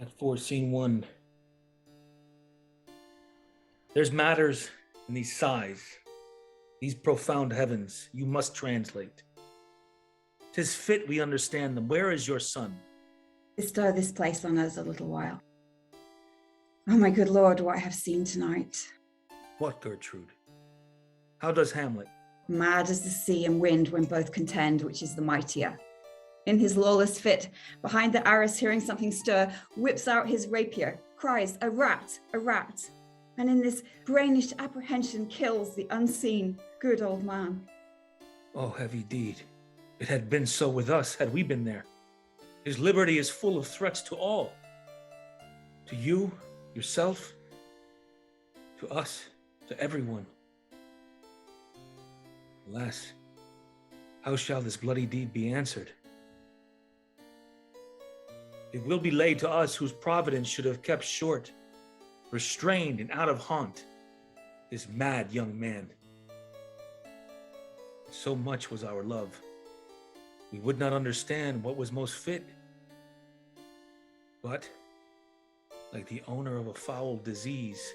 At 4, Scene 1. There's matters in these sighs, these profound heavens, you must translate. 'Tis fit we understand them. Where is your son? Bestow this place on us a little while. Oh, my good Lord, what I have seen tonight. What, Gertrude? How does Hamlet? Mad as the sea and wind when both contend, which is the mightier. In his lawless fit, behind the arras hearing something stir, whips out his rapier, cries, a rat, and in this brainish apprehension kills the unseen good old man. Oh, heavy deed. It had been so with us had we been there. His liberty is full of threats to all. To you, yourself, to us, to everyone. Alas, how shall this bloody deed be answered? It will be laid to us whose providence should have kept short, restrained and out of haunt, this mad young man. So much was our love, we would not understand what was most fit. But, like the owner of a foul disease,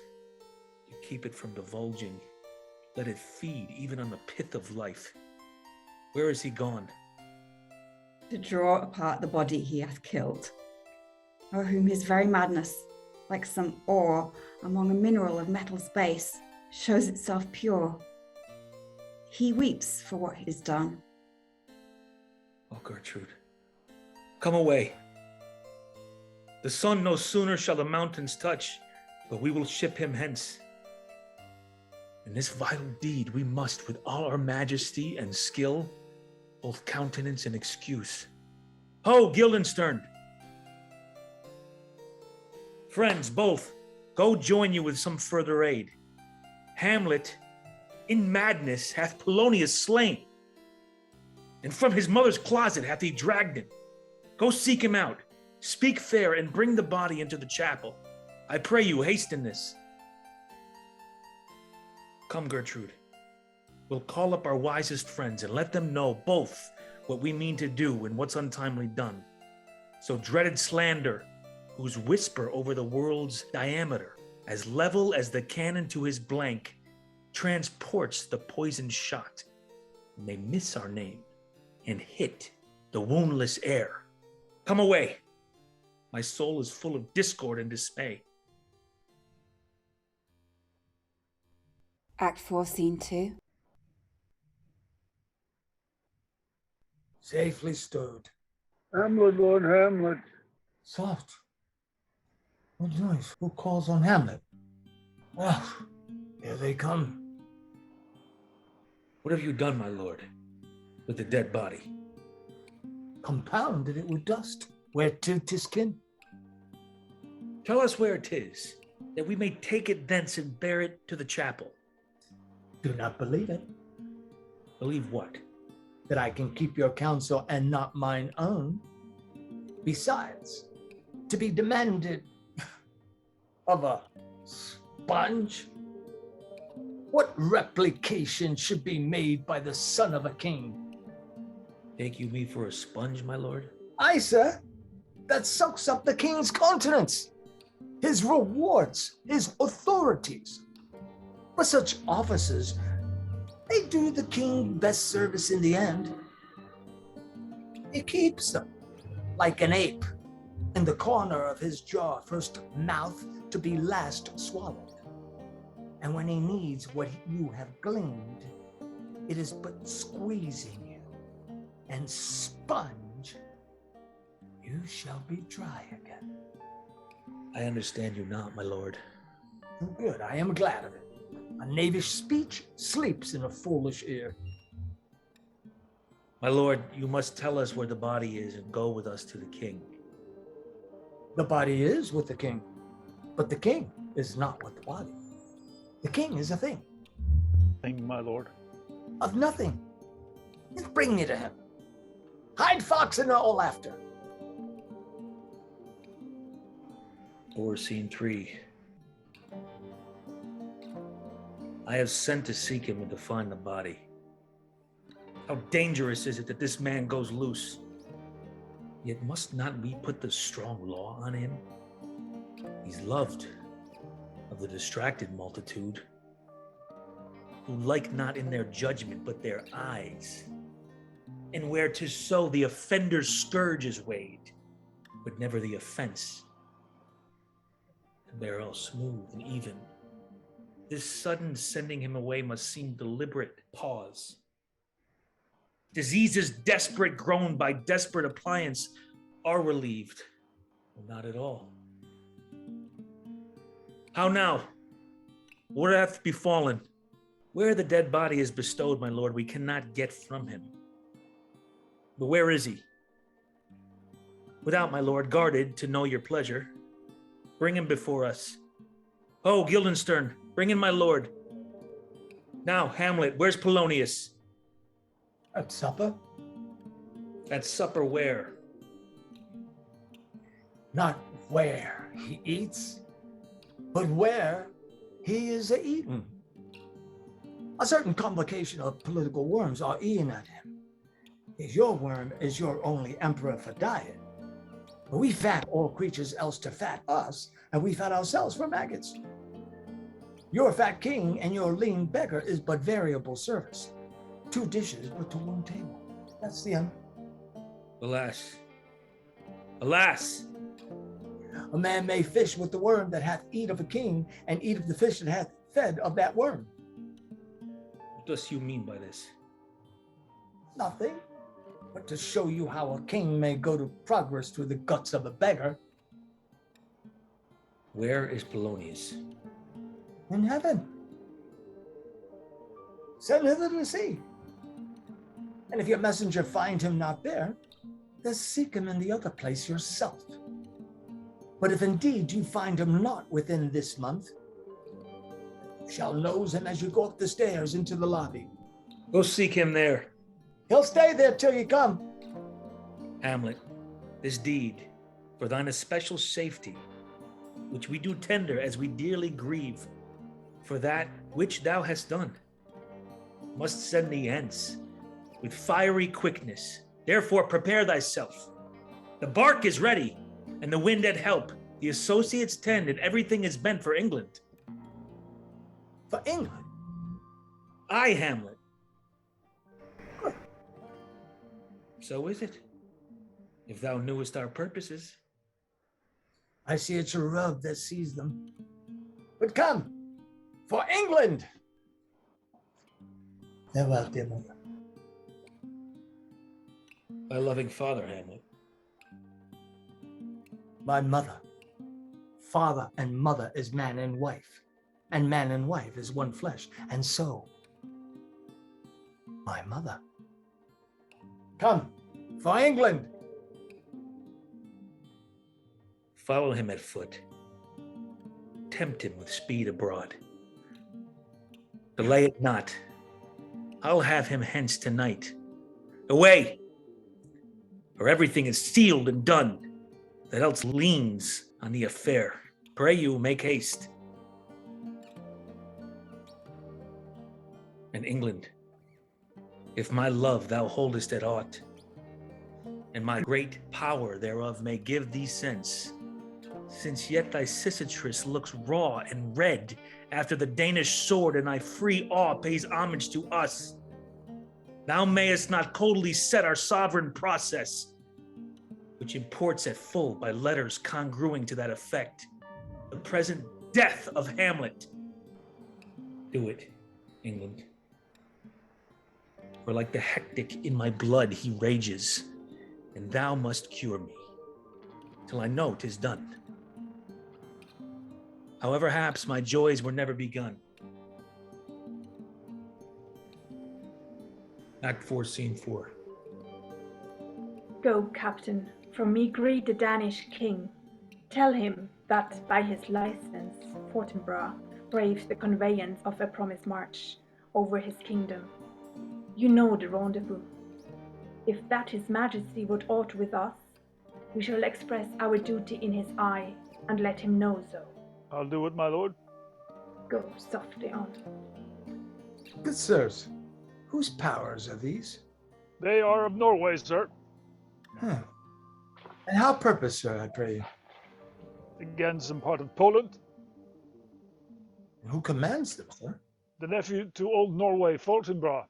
you keep it from divulging. Let it feed even on the pith of life. Where is he gone? To draw apart the body he hath killed, or whom his very madness, like some ore among a mineral of metal's base, shows itself pure. He weeps for what is done. Oh, Gertrude, come away. The sun no sooner shall the mountains touch, but we will ship him hence. In this vital deed we must, with all our majesty and skill, both countenance and excuse. Ho, Guildenstern! Friends, both, go join you with some further aid. Hamlet, in madness, hath Polonius slain, and from his mother's closet hath he dragged him. Go seek him out, speak fair, and bring the body into the chapel. I pray you, hasten this. Come, Gertrude. We'll call up our wisest friends and let them know both what we mean to do and what's untimely done. So dreaded slander, whose whisper over the world's diameter, as level as the cannon to his blank, transports the poisoned shot, may miss our name and hit the woundless air. Come away. My soul is full of discord and dismay. Act 4, Scene 2. Safely stowed. Hamlet, Lord Hamlet. Soft. What noise? Who calls on Hamlet? Well, here they come. What have you done, my lord, with the dead body? Compounded it with dust. Where 'tis kin? Tell us where 'tis, that we may take it thence and bear it to the chapel. Do not believe it. Believe what? That I can keep your counsel and not mine own. Besides, to be demanded of a sponge? What replication should be made by the son of a king? Take you me for a sponge, my lord? Aye, sir, that soaks up the king's countenance, his rewards, his authorities. For such offices, they do the king best service in the end. He keeps them like an ape in the corner of his jaw, first mouth to be last swallowed. And when he needs what you have gleaned, it is but squeezing you, and sponge, you shall be dry again. I understand you not, my lord. Good, I am glad of it. A knavish speech sleeps in a foolish ear. My lord, you must tell us where the body is and go with us to the king. The body is with the king, but the king is not with the body. The king is a thing. Thing, my lord. Of nothing. Just bring me to him. Hide fox and all after. Or Scene 3. I have sent to seek him and to find the body. How dangerous is it that this man goes loose? Yet must not we put the strong law on him? He's loved of the distracted multitude, who like not in their judgment but their eyes, and where 'tis so the offender's scourge is weighed, but never the offense, and they're all smooth and even. This sudden sending him away must seem deliberate pause. Diseases desperate grown by desperate appliance are relieved, or not at all. How now? What hath befallen? Where the dead body is bestowed, my lord, we cannot get from him. But where is he? Without, my lord, guarded to know your pleasure. Bring him before us. Oh, Guildenstern, bring in my lord. Now, Hamlet, where's Polonius? At supper? At supper where? Not where he eats, but where he is eaten. A certain complication of political worms are eating at him. If your worm is your only emperor for diet, but we fat all creatures else to fat us, and we fat ourselves for maggots. Your fat king and your lean beggar is but variable service. 2 dishes but to 1 table. That's the end. Alas. Alas! A man may fish with the worm that hath eat of a king, and eat of the fish that hath fed of that worm. What dost you mean by this? Nothing, but to show you how a king may go to progress through the guts of a beggar. Where is Polonius? In heaven. Send hither to see. And if your messenger find him not there, then seek him in the other place yourself. But if indeed you find him not within this month, you shall nose him as you go up the stairs into the lobby. Go seek him there. He'll stay there till you come. Hamlet, this deed, for thine especial safety, which we do tender as we dearly grieve, for that which thou hast done, must send thee hence with fiery quickness. Therefore prepare thyself. The bark is ready, and the wind at help. The associates tend, and everything is bent for England. For England? Aye, Hamlet. So is it, if thou knewest our purposes. I see it's your rub that sees them. But come, for England! Farewell, dear mother. Thy loving father, Hamlet. My mother. Father and mother is man and wife, and man and wife is one flesh, and so, my mother. Come, for England! Follow him at foot. Tempt him with speed abroad. Delay it not. I'll have him hence tonight. Away! For everything is sealed and done, that else leans on the affair. Pray you, make haste. And England, if my love thou holdest at aught, and my great power thereof may give thee sense, since yet thy cicatrice looks raw and red after the Danish sword, and thy free awe pays homage to us, thou mayest not coldly set our sovereign process, which imports at full by letters congruing to that effect the present death of Hamlet. Do it, England. For like the hectic in my blood he rages, and thou must cure me, till I know 'tis done. However haps my joys were never begun. Act 4, Scene 4. Go, captain, from me greet the Danish king. Tell him that by his license Fortinbras braves the conveyance of a promised march over his kingdom. You know the rendezvous. If that his majesty would aught with us, we shall express our duty in his eye, and let him know so. I'll do it, my lord. Go softly on. Good sirs, whose powers are these? They are of Norway, sir. And how purpose, sir, I pray you? Again, some part of Poland. And who commands them, sir? The nephew to old Norway, Fortinbras.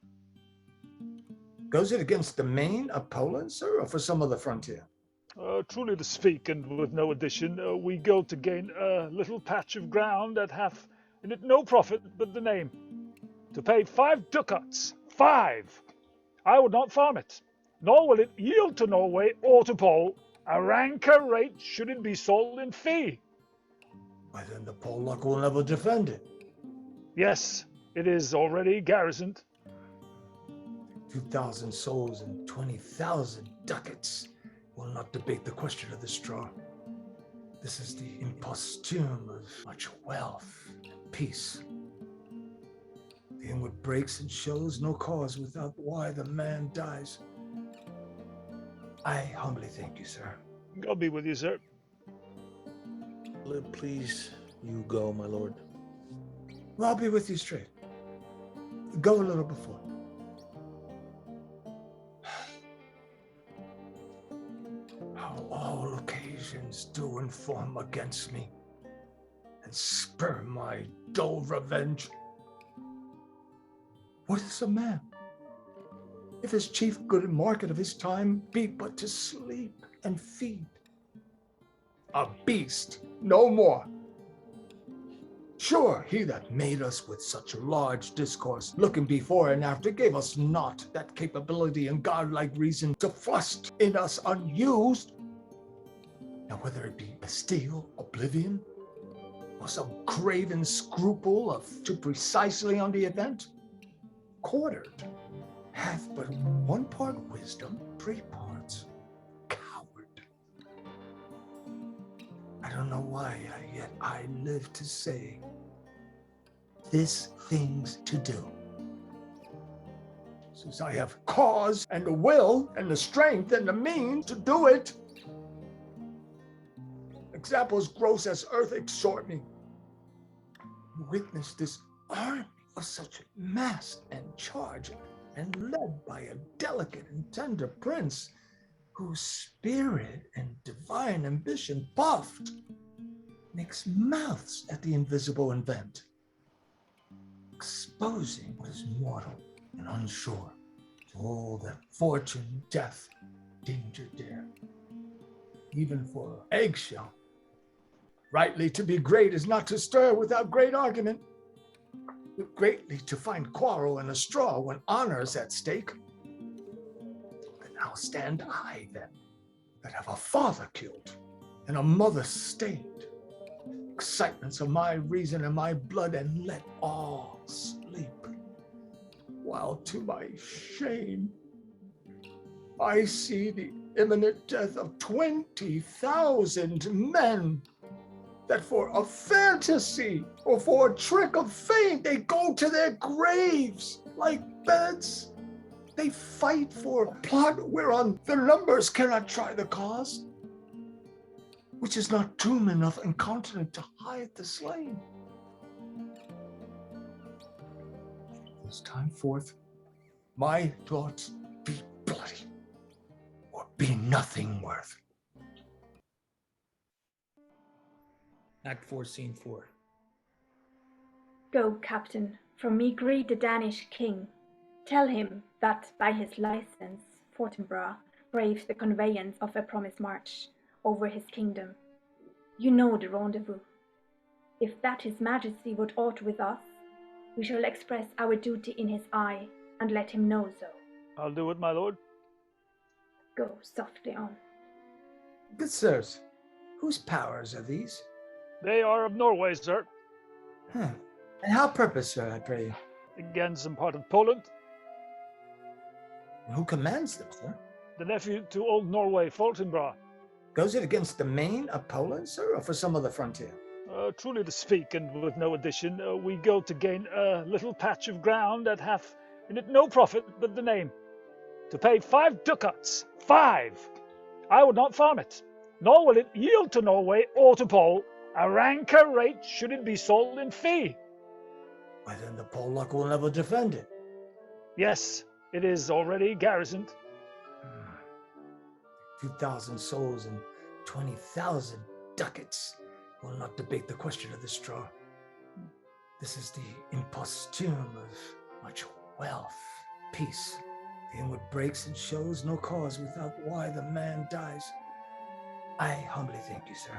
Goes it against the main of Poland, sir, or for some other frontier? Truly to speak, and with no addition, we go to gain a little patch of ground that hath in it no profit but the name. To pay 5 ducats, 5! I would not farm it, nor will it yield to Norway or to Pole a ranker rate should it be sold in fee. Why, then the Polak will never defend it. Yes, it is already garrisoned. 2,000 souls and 20,000 ducats will not debate the question of the straw. This is the imposthume of much wealth and peace. The inward breaks and shows no cause without why the man dies. I humbly thank you, sir. God be with you, sir. Please, you go, my lord. Well, I'll be with you straight. Go a little before. How all occasions do inform against me and spur my dull revenge. What is a man, if his chief good and market of his time be but to sleep and feed? A beast, no more. Sure, he that made us with such large discourse, looking before and after, gave us not that capability and godlike reason to thrust in us unused. Now, whether it be Bastille, oblivion, or some craven scruple of too precisely on the event, quartered hath but 1 part wisdom, 3 parts coward. I don't know why, yet I live to say this thing's to do. Since I have cause and the will and the strength and the means to do it. Examples gross as earth exhort me. Witness this army of such mass and charge, and led by a delicate and tender prince, whose spirit and divine ambition puffed makes mouths at the invisible event, exposing what is mortal and unsure to all that fortune, death, danger dare. Even for eggshell, rightly to be great is not to stir without great argument, but greatly to find quarrel in a straw when honor is at stake. And how stand I then, that have a father killed and a mother stained, excitements of my reason and my blood, and let all sleep, while to my shame I see the imminent death of 20,000 men, that for a fantasy or for a trick of fame they go to their graves like beds. They fight for a plot whereon the numbers cannot try the cause, which is not tomb enough and continent to hide the slain. This time forth, my thoughts be bloody or be nothing worth. Act 4, Scene 4. Go, captain, from me greet the Danish king. Tell him that by his license Fortinbras braves the conveyance of a promised march over his kingdom. You know the rendezvous. If that his majesty would aught with us, we shall express our duty in his eye, and let him know so. I'll do it, my lord. Go softly on. Good sirs, whose powers are these? They are of Norway, sir. And how purpose, sir, I pray you? Again, some part of Poland. And who commands them, sir? The nephew to old Norway, Fortinbras. Goes it against the main of Poland, sir, or for some other frontier? Truly to speak, and with no addition, we go to gain a little patch of ground that hath in it no profit but the name. To pay 5 ducats, 5! I would not farm it, nor will it yield to Norway or to Pole a ranker rate should it be sold in fee. Why, then the Polak will never defend it. Yes, it is already garrisoned. 2,000 souls and 20,000 ducats will not debate the question of the straw. This is the imposthume of much wealth, peace. The inward breaks and shows no cause without why the man dies. I humbly thank you, sir.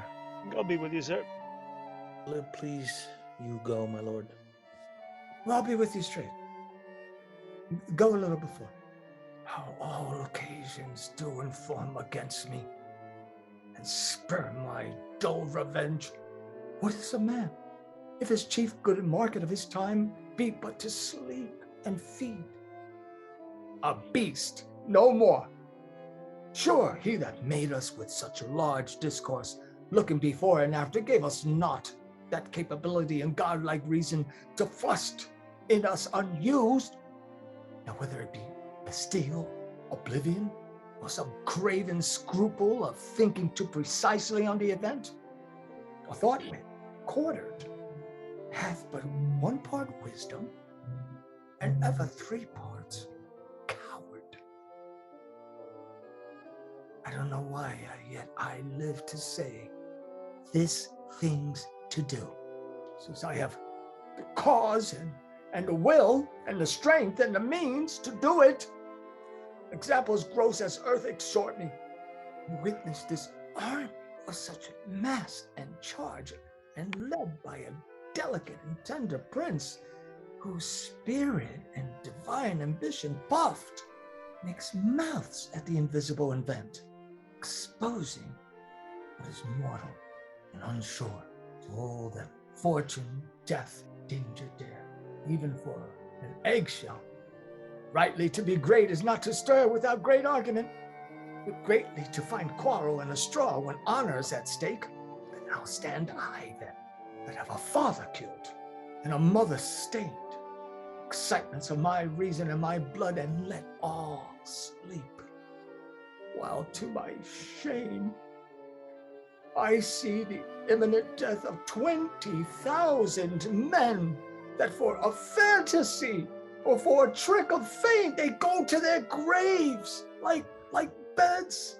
God be with you, sir. Please, you go, my lord. Well, I'll be with you straight. Go a little before. How all occasions do inform against me and spur my dull revenge. What is a man, if his chief good and market of his time be but to sleep and feed? A beast, no more. Sure, he that made us with such large discourse, looking before and after, gave us not that capability and godlike reason to thrust in us unused. Now, whether it be Bastille, oblivion, or some craven scruple of thinking too precisely on the event, a thought quartered hath but one part wisdom, and ever 3 parts coward. I don't know why, yet I live to say this thing's to do. Since I have the cause and the will and the strength and the means to do it. Examples gross as earth exhort me. Witness this army of such mass and charge, and led by a delicate and tender prince, whose spirit and divine ambition puffed makes mouths at the invisible event, exposing what is mortal and unsure to all that fortune, death, danger dare, even for an eggshell. Rightly to be great is not to stir without great argument, but greatly to find quarrel in a straw when honor is at stake. Then how stand I then, that have a father killed and a mother stained, excitements of my reason and my blood, and let all sleep, while to my shame I see the imminent death of 20,000 men, that for a fantasy or for a trick of fame they go to their graves like beds.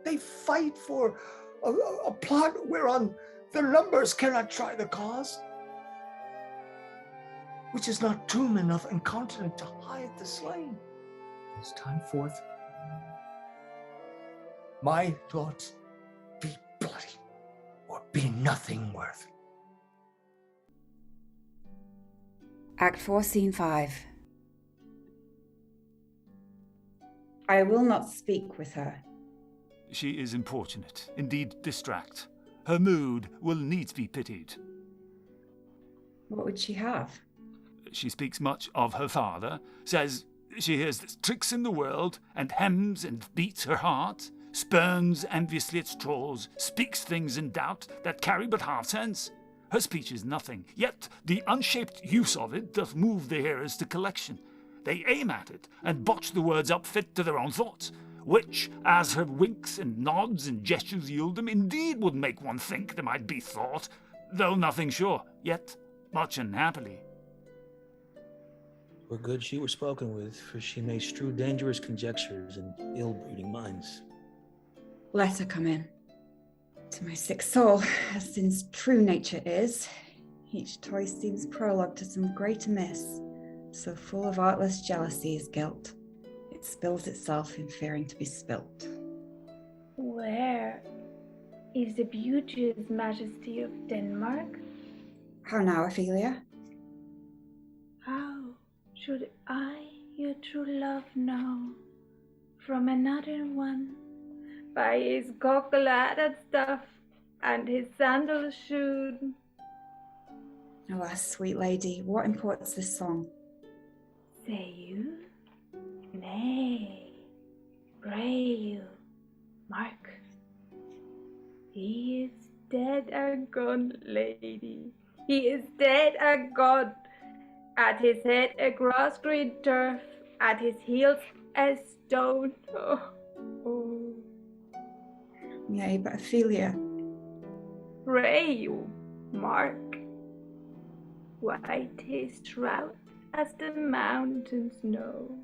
They fight for a plot whereon the numbers cannot try the cause, which is not tomb enough and continent to hide the slain. This time forth, my thoughts be bloody or be nothing worth. Act 4, Scene 5. I will not speak with her. She is importunate, indeed distract. Her mood will needs be pitied. What would she have? She speaks much of her father, says she hears tricks in the world, and hems and beats her heart, spurns enviously at straws, speaks things in doubt that carry but half sense. Her speech is nothing, yet the unshaped use of it doth move the hearers to collection. They aim at it, and botch the words up fit to their own thoughts, which, as her winks and nods and gestures yield them, indeed would make one think there might be thought, though nothing sure, yet much unhappily. Were good she were spoken with, for she may strew dangerous conjectures and ill-breeding minds. Let her come in. To my sick soul, as sin's true nature is, each toy seems prologue to some great amiss, so full of artless jealousy is guilt. It spills itself in fearing to be spilt. Where is the beauteous majesty of Denmark? How now, Ophelia? How should I your true love know from another one, by his cockle-hatted stuff and his sandal shoed? Alas, sweet lady, what imports this song? Say you? Nay, pray you, mark. He is dead and gone, lady. He is dead and gone. At his head a grass-green turf, at his heels a stone. Oh. Yea, but Ophelia. Pray you, mark. White his shroud as the mountain snow.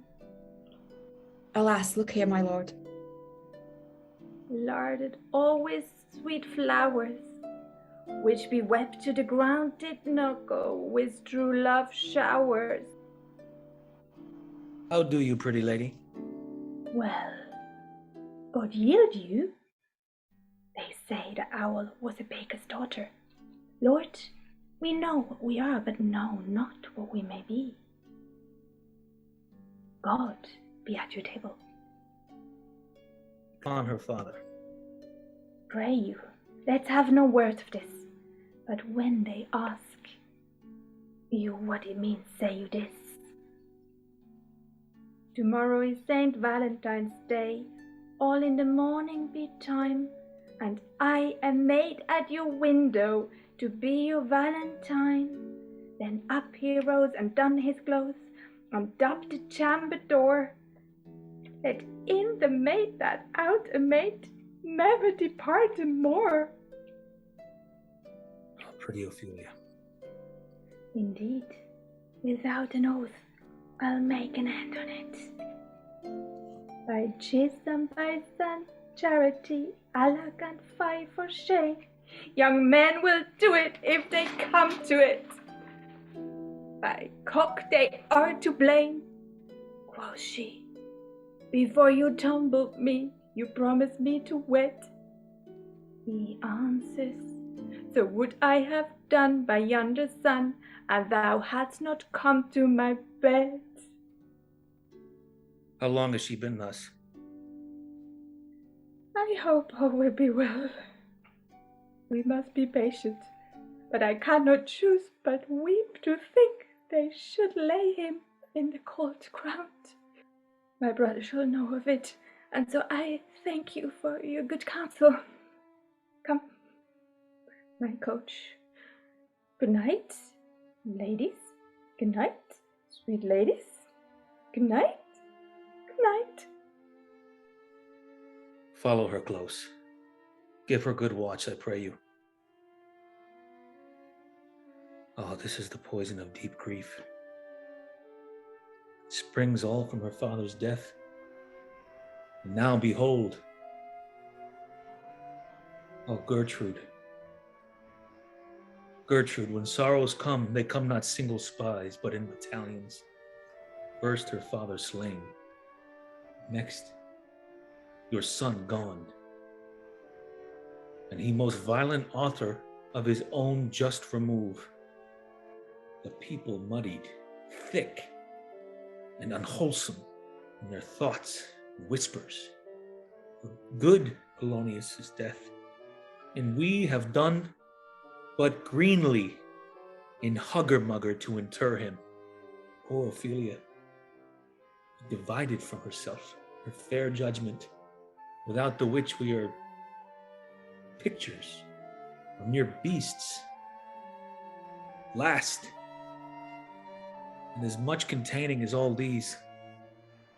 Alas, look here, my lord. Larded always sweet flowers, which be wept to the ground did not go with true love showers. How do you, pretty lady? Well, God yield you. They say the owl was a baker's daughter. Lord, we know what we are, but know not what we may be. God be at your table. Upon her father. Pray you, let's have no word of this. But when they ask you what it means, say you this. Tomorrow is Saint Valentine's Day, all in the morning betime, and I am made at your window to be your Valentine. Then up he rose and done his clothes, and up the chamber door. Let in the maid that out a maid never depart more. Oh, pretty Ophelia. Indeed, without an oath, I'll make an end on it. By Chisholm, by St. Charity, Allah and fight for shame. Young men will do it if they come to it. By cock they are to blame, quoth she. Before you tumbled me, you promised me to wed. He answers, so would I have done by yonder sun, and thou hadst not come to my bed. How long has she been thus? I hope all will be well. We must be patient, but I cannot choose but weep to think they should lay him in the cold ground. My brother shall know of it, and so I thank you for your good counsel. Come, my coach. Good night, ladies. Good night, sweet ladies. Good night. Good night. Follow her close. Give her good watch, I pray you. Oh, this is the poison of deep grief. It springs all from her father's death. And now behold. Oh, Gertrude. Gertrude, when sorrows come, they come not single spies, but in battalions. First her father slain. Next, your son gone. And he most violent author of his own just remove. The people muddied, thick, and unwholesome in their thoughts and whispers. For good Polonius' death, and we have done but greenly in hugger-mugger to inter him. Poor Ophelia, divided from herself, her fair judgment, without the which we are pictures, or mere beasts. Last, and as much containing as all these,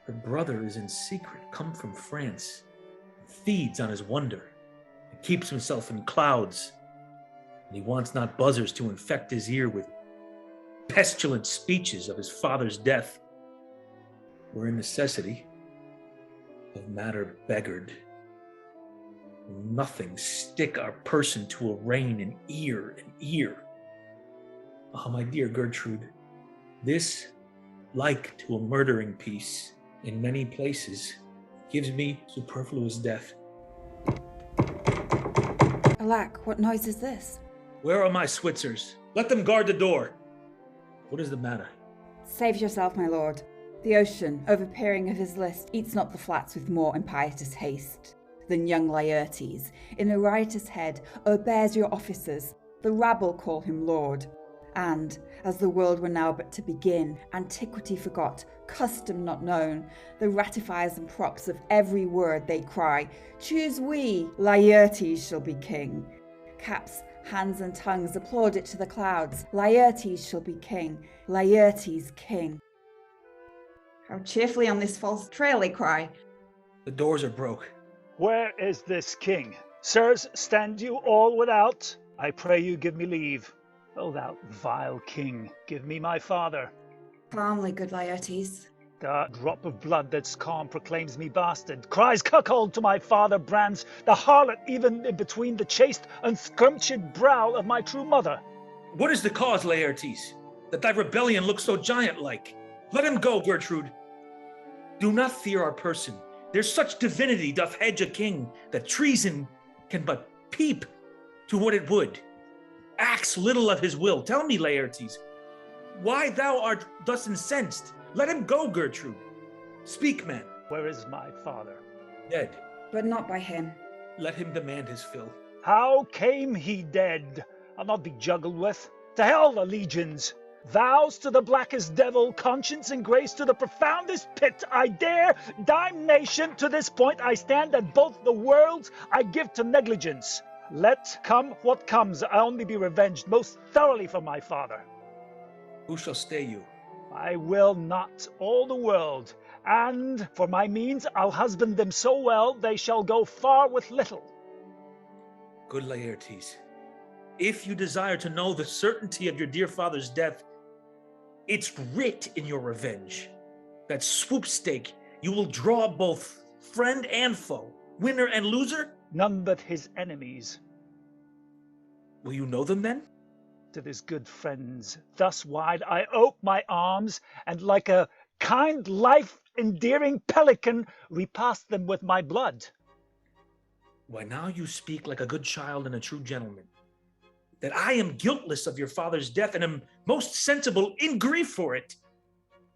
her brother is in secret come from France, and feeds on his wonder, and keeps himself in clouds, and he wants not buzzers to infect his ear with pestilent speeches of his father's death, were in necessity of matter beggared. Nothing stick our person to a rein and ear and ear. Ah, my dear Gertrude, this, like to a murdering piece in many places, gives me superfluous death. Alack, what noise is this? Where are my Switzers? Let them guard the door. What is the matter? Save yourself, my lord. The ocean, overpeering of his list, eats not the flats with more impietous haste than young Laertes. In a riotous head o'erbears your officers, the rabble call him lord. And, as the world were now but to begin, antiquity forgot, custom not known, the ratifiers and props of every word they cry, choose we, Laertes shall be king. Caps, hands and tongues applaud it to the clouds, Laertes shall be king, Laertes king. How cheerfully on this false trail they cry. The doors are broke. Where is this king? Sirs, stand you all without. I pray you give me leave. O thou vile king, give me my father. Calmly, good Laertes. The drop of blood that's calm proclaims me bastard, cries cuckold to my father brands, the harlot even in between the chaste, unscrumptured brow of my true mother. What is the cause, Laertes, that thy rebellion looks so giant-like? Let him go, Gertrude. Do not fear our person. There's such divinity doth hedge a king, that treason can but peep to what it would. Acts little of his will. Tell me, Laertes, why thou art thus incensed? Let him go, Gertrude. Speak, man. Where is my father? Dead. But not by him. Let him demand his fill. How came he dead? I'll not be juggled with. To hell the legions! Vows to the blackest devil, conscience and grace to the profoundest pit. I dare damnation to this point. I stand at both the worlds I give to negligence. Let come what comes, I'll only be revenged most thoroughly for my father. Who shall stay you? I will not all the world, and for my means I'll husband them so well they shall go far with little. Good Laertes, if you desire to know the certainty of your dear father's death, it's writ in your revenge. That swoopstake, you will draw both friend and foe, winner and loser? None but his enemies. Will you know them then? To his good friends, thus wide I ope my arms, and like a kind life-endearing pelican, repast them with my blood. Why, now you speak like a good child and a true gentleman. That I am guiltless of your father's death, and am most sensible in grief for it.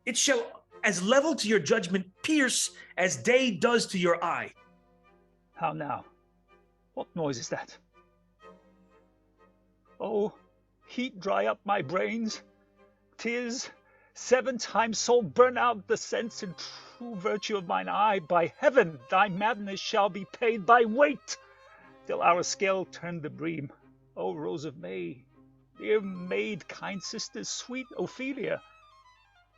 It shall as level to your judgment pierce as day does to your eye. How now? What noise is that? Oh, heat dry up my brains. 'Tis 7 times soul burn out the sense and true virtue of mine eye. By heaven, thy madness shall be paid by weight, till our scale turn the bream. O Rose of May, dear maid, kind sister, sweet Ophelia.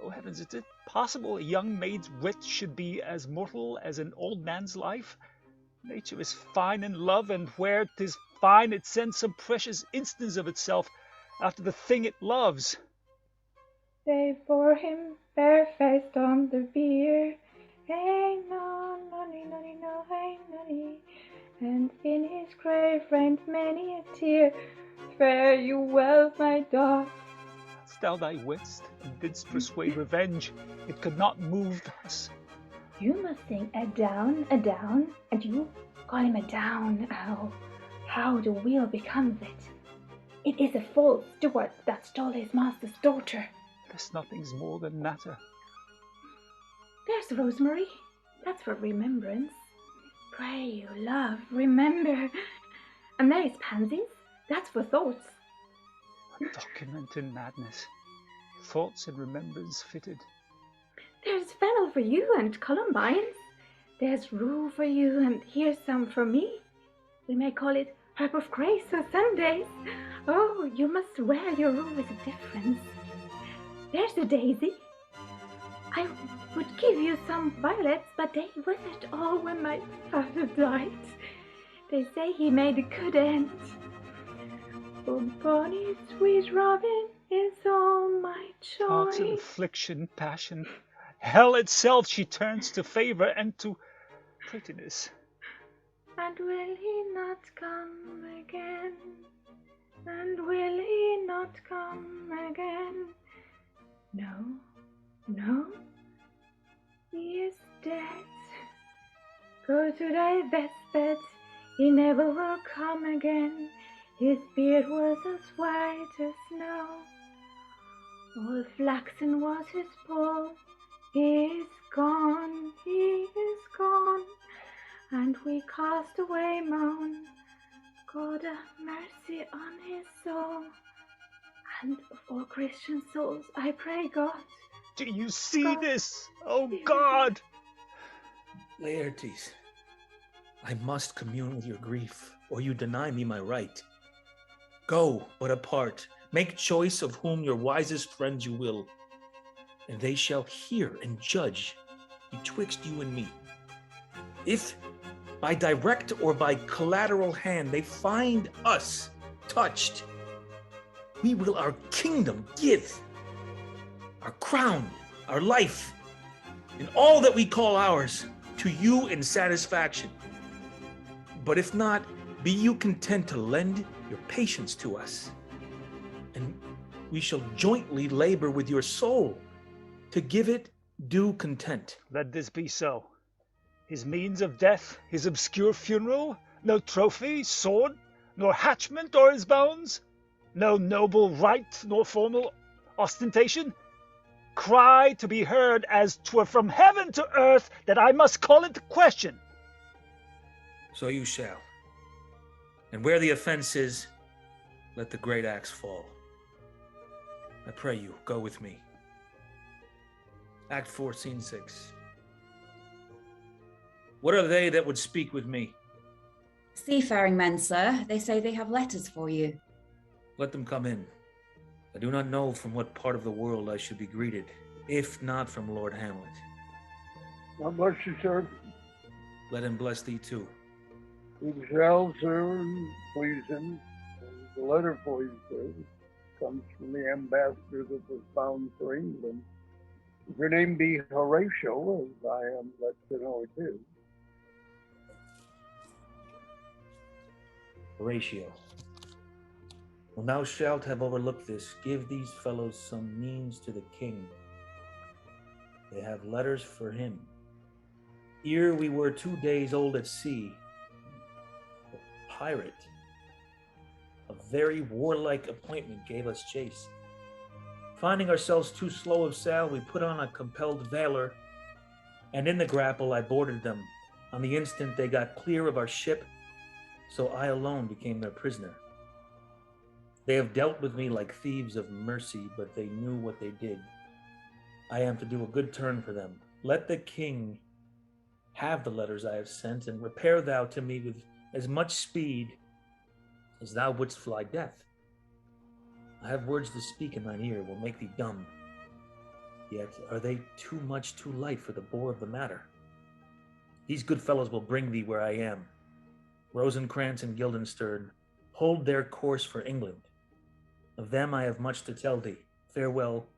O heavens, is it possible a young maid's wit should be as mortal as an old man's life? Nature is fine in love, and where 'tis fine it sends some precious instance of itself after the thing it loves. They bore him barefaced on the bier, hey no, nonny, nonny, no, hey nonny, and in his grave rained many a tear. Fare you well, my dog. Hadst thou thy wits, and didst persuade revenge, it could not move thus. You must sing a down, and you call him a down owl. How the wheel becomes it. It is a false steward that stole his master's daughter. There's nothing's more than matter. There's rosemary. That's for remembrance. Pray you, love, remember. And there's pansies. That's for thoughts. A document in madness. Thoughts and remembrance fitted. There's fennel for you and columbines. There's rue for you, and here's some for me. We may call it herb of grace or Sundays. Oh, you must wear your rue with a difference. There's a daisy. I would give you some violets, but they withered all when my father died. They say he made a good end. Oh, bonny sweet robin is all my Thoughts of joy. affliction, passion, hell itself she turns to favor and to prettiness. And will he not come again? And will he not come again? No, no, he is dead. Go to thy bed, he never will come again. His beard was as white as snow. All flaxen was his poll. He is gone, he is gone. And we cast away moan, God have mercy on his soul. And of all Christian souls, I pray God. Do you see God. this? Oh God! Laertes, I must commune with your grief, or you deny me my right. Go, but apart, make choice of whom your wisest friends you will, and they shall hear and judge betwixt you and me. If by direct or by collateral hand they find us touched, we will our kingdom give, our crown, our life, and all that we call ours to you in satisfaction. But if not, be you content to lend your patience to us, and we shall jointly labor with your soul to give it due content. Let this be so. His means of death, his obscure funeral, no trophy, sword, nor hatchment o'er his bones, no noble rite, nor formal ostentation. Cry to be heard as 'twere from heaven to earth, that I must call into question. So you shall. And where the offense is, let the great axe fall. I pray you, go with me. Act 4, Scene 6. What are they that would speak with me? Seafaring men, sir. They say they have letters for you. Let them come in. I do not know from what part of the world I should be greeted, if not from Lord Hamlet. God bless you, sir. Let him bless thee too. We shall, sir, and please him. The letter for you, sir, comes from the ambassador that was bound for England. If your name be Horatio, as I am led to know it is. Horatio. When thou shalt have overlooked this, give these fellows some means to the king. They have letters for him. Ere we were 2 days old at sea, the pirate, a very warlike appointment, gave us chase. Finding ourselves too slow of sail, we put on a compelled valor, and in the grapple I boarded them. On the instant they got clear of our ship, so I alone became their prisoner. They have dealt with me like thieves of mercy, but they knew what they did. I am to do a good turn for them. Let the king have the letters I have sent, and repair thou to me with as much speed as thou wouldst fly death. I have words to speak in thine ear, will make thee dumb. Yet are they too much too light for the bore of the matter. These good fellows will bring thee where I am. Rosencrantz and Guildenstern hold their course for England. Of them I have much to tell thee. Farewell,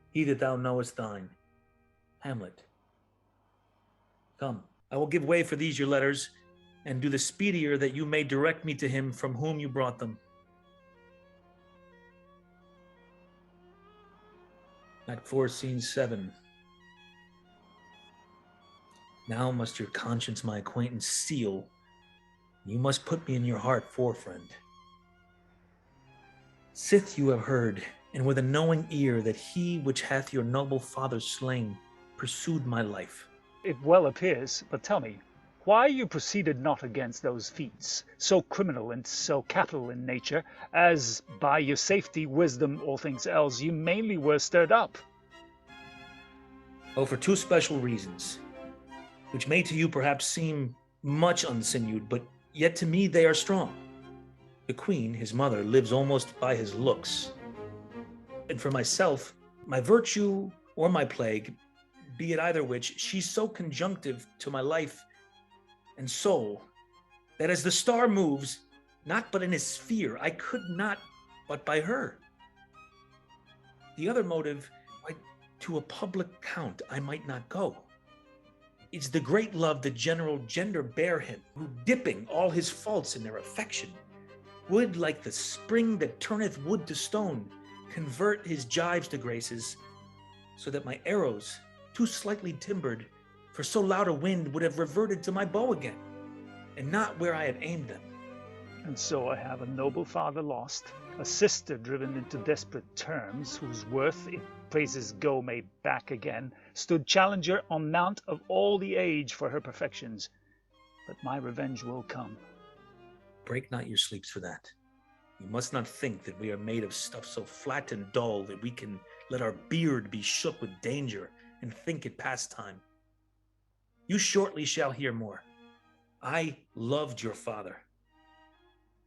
he that thou knowest thine. Hamlet. Come, I will give way for these your letters, and do the speedier that you may direct me to him from whom you brought them. Act 4, Scene 7. Now must your conscience my acquaintance seal. You must put me in your heart for friend. Sith you have heard, and with a knowing ear, that he which hath your noble father slain pursued my life. It well appears, but tell me, why you proceeded not against those feats, so criminal and so capital in nature, as by your safety, wisdom, or things else, you mainly were stirred up? Oh, for 2 special reasons, which may to you perhaps seem much unsinewed, but yet to me they are strong. The queen, his mother, lives almost by his looks. And for myself, my virtue or my plague, be it either which, she's so conjunctive to my life and soul, that as the star moves, not but in his sphere, I could not but by her. The other motive, why, to a public count I might not go. It's the great love the general gender bear him, who dipping all his faults in their affection, would, like the spring that turneth wood to stone, convert his gibes to graces, so that my arrows, too slightly timbered, for so loud a wind, would have reverted to my bow again, and not where I had aimed them. And so I have a noble father lost, a sister driven into desperate terms, whose worth, if praises go, may back again, stood challenger on mount of all the age for her perfections. But my revenge will come. Break not your sleeps for that. You must not think that we are made of stuff so flat and dull that we can let our beard be shook with danger and think it pastime. You shortly shall hear more. I loved your father,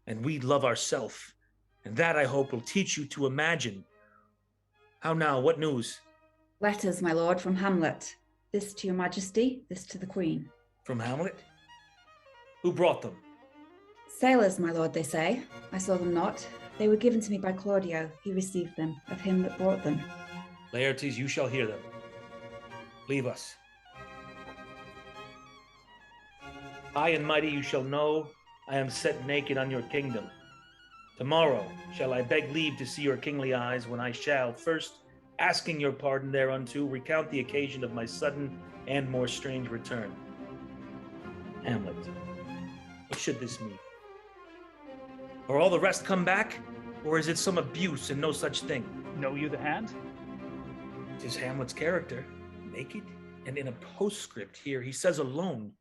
and we love ourself, and that, I hope, will teach you to imagine. How now, what news? Letters, my lord, from Hamlet. This to your majesty, this to the queen. From Hamlet? Who brought them? Sailors, my lord, they say. I saw them not. They were given to me by Claudio. He received them, of him that brought them. Laertes, you shall hear them. Leave us. High and mighty you shall know, I am set naked on your kingdom. Tomorrow shall I beg leave to see your kingly eyes, when I shall, first, asking your pardon thereunto, recount the occasion of my sudden and more strange return. Hamlet, what should this mean? Are all the rest come back, or is it some abuse and no such thing? Know you the hand? 'Tis Hamlet's character, naked, and in a postscript here he says alone.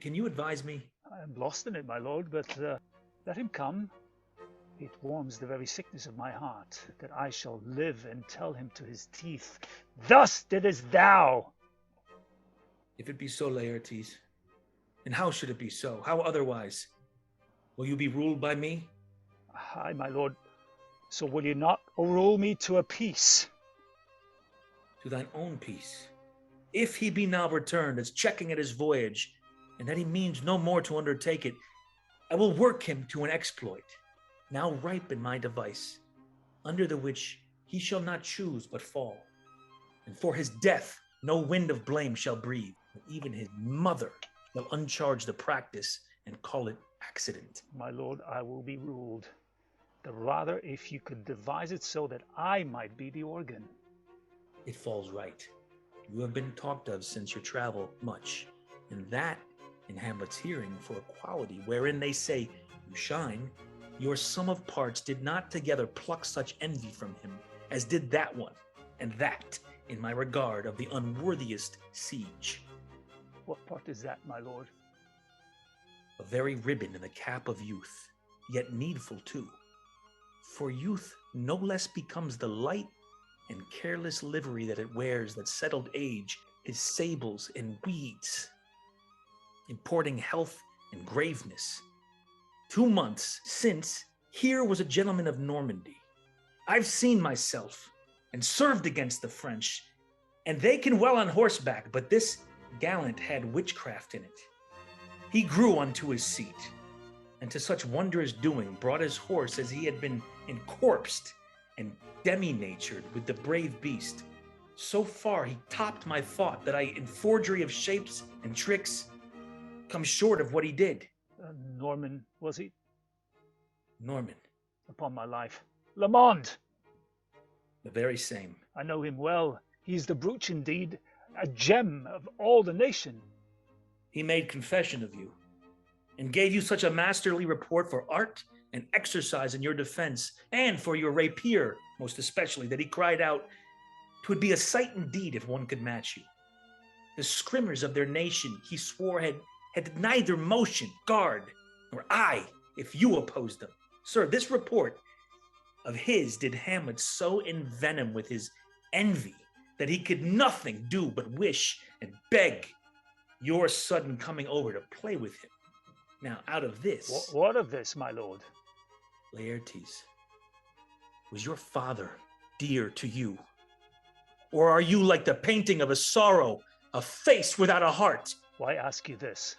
Can you advise me? I am lost in it, my lord, but let him come. It warms the very sickness of my heart, that I shall live and tell him to his teeth, thus didst thou. If it be so, Laertes, and how should it be so? How otherwise? Will you be ruled by me? Aye, my lord, so will you not rule me to a peace? To thine own peace. If he be now returned as checking at his voyage, and that he means no more to undertake it, I will work him to an exploit, now ripe in my device, under the which he shall not choose but fall. And for his death no wind of blame shall breathe, but even his mother shall uncharge the practice and call it accident. My lord, I will be ruled. The rather if you could devise it so that I might be the organ. It falls right. You have been talked of since your travel much, and that in Hamlet's hearing for a quality wherein they say you shine. Your sum of parts did not together pluck such envy from him as did that one, and that in my regard of the unworthiest siege. What part is that, my lord? A very ribbon in the cap of youth, yet needful too. For youth no less becomes the light and careless livery that it wears, that settled age his sables and weeds, importing health and graveness. 2 months since, here was a gentleman of Normandy. I've seen myself and served against the French, and they can well on horseback, but this gallant had witchcraft in it. He grew unto his seat, and to such wondrous doing brought his horse as he had been encorpsed and demi-natured with the brave beast. So far he topped my thought that I, in forgery of shapes and tricks, come short of what he did. Norman, was he? Norman. Upon my life. Lamond! The very same. I know him well. He is the brooch indeed, a gem of all the nation. He made confession of you, and gave you such a masterly report for art and exercise in your defense, and for your rapier, most especially, that he cried out, 'Twould be a sight indeed if one could match you. The scrimmers of their nation, he swore, had neither motion, guard, nor eye, if you opposed them. Sir, this report of his did Hamlet so envenom with his envy that he could nothing do but wish and beg your sudden coming over to play with him. Now, out of this... What of this, my lord? Laertes, was your father dear to you? Or are you like the painting of a sorrow, a face without a heart? Why ask you this?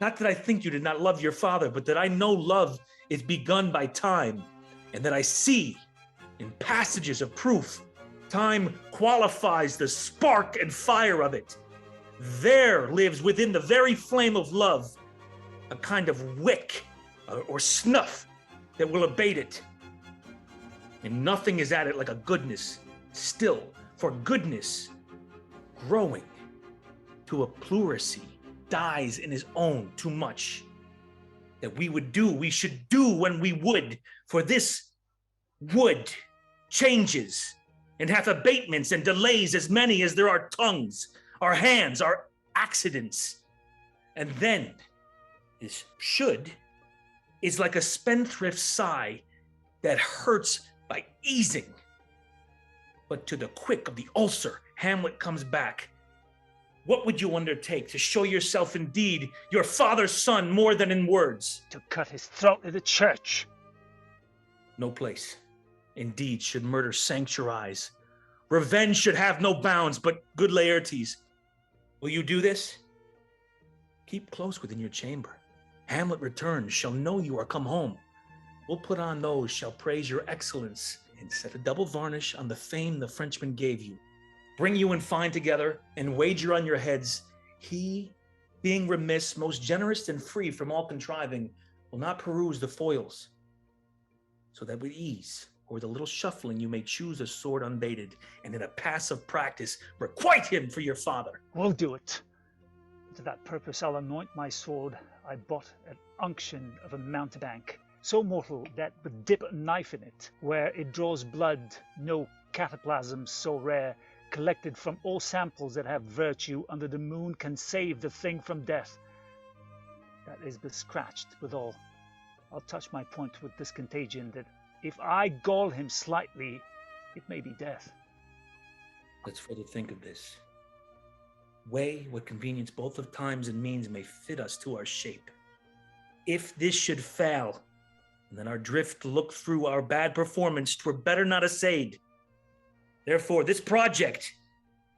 Not that I think you did not love your father, but that I know love is begun by time, and that I see, in passages of proof, time qualifies the spark and fire of it. There lives within the very flame of love a kind of wick or snuff that will abate it. And nothing is at it like a goodness still, for goodness, growing to a pleurisy, dies in his own too much. That we should do when we would, for this would changes and hath abatements and delays as many as there are tongues, our hands, our accidents. And then this should is like a spendthrift sigh that hurts by easing. But to the quick of the ulcer, Hamlet comes back. What would you undertake to show yourself indeed your father's son more than in words? To cut his throat in the church. No place, indeed, should murder sanctuarize. Revenge should have no bounds, but good Laertes, will you do this? Keep close within your chamber. Hamlet returns, shall know you are come home. We'll put on those shall praise your excellence, and set a double varnish on the fame the Frenchman gave you. Bring you in fine together, and wager on your heads, he being remiss, most generous and free from all contriving, will not peruse the foils, so that with ease, or with a little shuffling, you may choose a sword unbaited, and in a pass of practice, requite him for your father. We'll do it. To that purpose I'll anoint my sword I bought at unction of a mountebank, so mortal that but dip a knife in it, where it draws blood, no cataplasm so rare, collected from all samples that have virtue under the moon, can save the thing from death. That is but scratched withal. I'll touch my point with this contagion, that if I gall him slightly, it may be death. Let's further think of this. Weigh what convenience both of times and means may fit us to our shape. If this should fail, and then our drift look through our bad performance, 'twere better not essayed. Therefore, this project,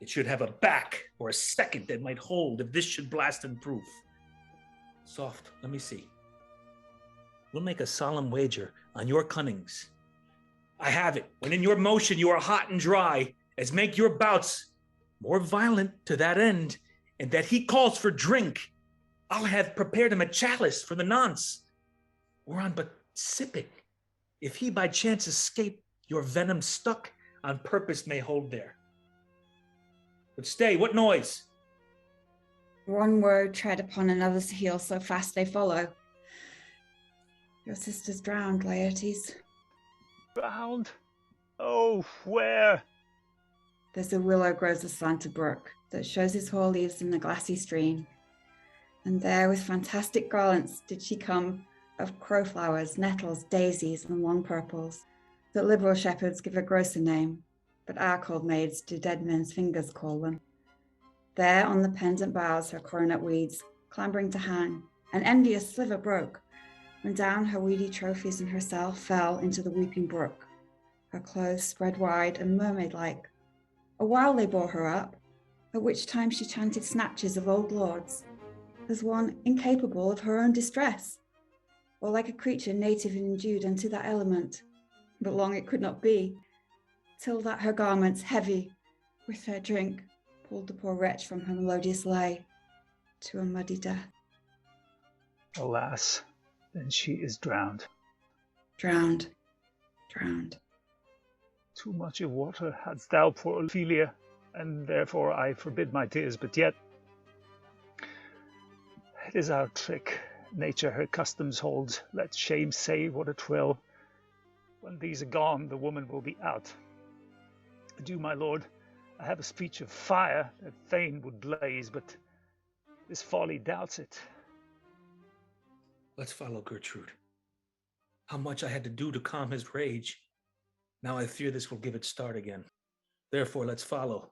it should have a back or a second that might hold if this should blast and proof. Soft, let me see. We'll make a solemn wager on your cunnings. I have it, when in your motion you are hot and dry, as make your bouts more violent to that end, and that he calls for drink, I'll have prepared him a chalice for the nonce, whereon but sipping, if he by chance escape your venom stuck, on purpose may hold there. But stay, what noise? One word tread upon another's heel, so fast they follow. Your sister's drowned, Laertes. Drowned? Oh, where? There's a willow grows aslant a brook that shows his hoar leaves in the glassy stream. And there with fantastic garlands did she come of crowflowers, nettles, daisies, and long purples, that liberal shepherds give a grosser name, but our cold maids do dead men's fingers call them. There on the pendant boughs her coronet weeds, clambering to hang, an envious sliver broke, when down her weedy trophies and herself fell into the weeping brook, her clothes spread wide and mermaid-like. A while they bore her up, at which time she chanted snatches of old lords, as one incapable of her own distress, or like a creature native and endued unto that element. But long it could not be, till that her garments, heavy with her drink, pulled the poor wretch from her melodious lay to a muddy death. Alas, then she is drowned. Drowned, drowned. Too much of water hadst thou, poor Ophelia, and therefore I forbid my tears, but yet it is our trick. Nature her customs holds, let shame say what it will. When these are gone, the woman will be out. Adieu, my lord. I have a speech of fire that fain would blaze, but this folly doubts it. Let's follow Gertrude. How much I had to do to calm his rage. Now I fear this will give it start again. Therefore, let's follow.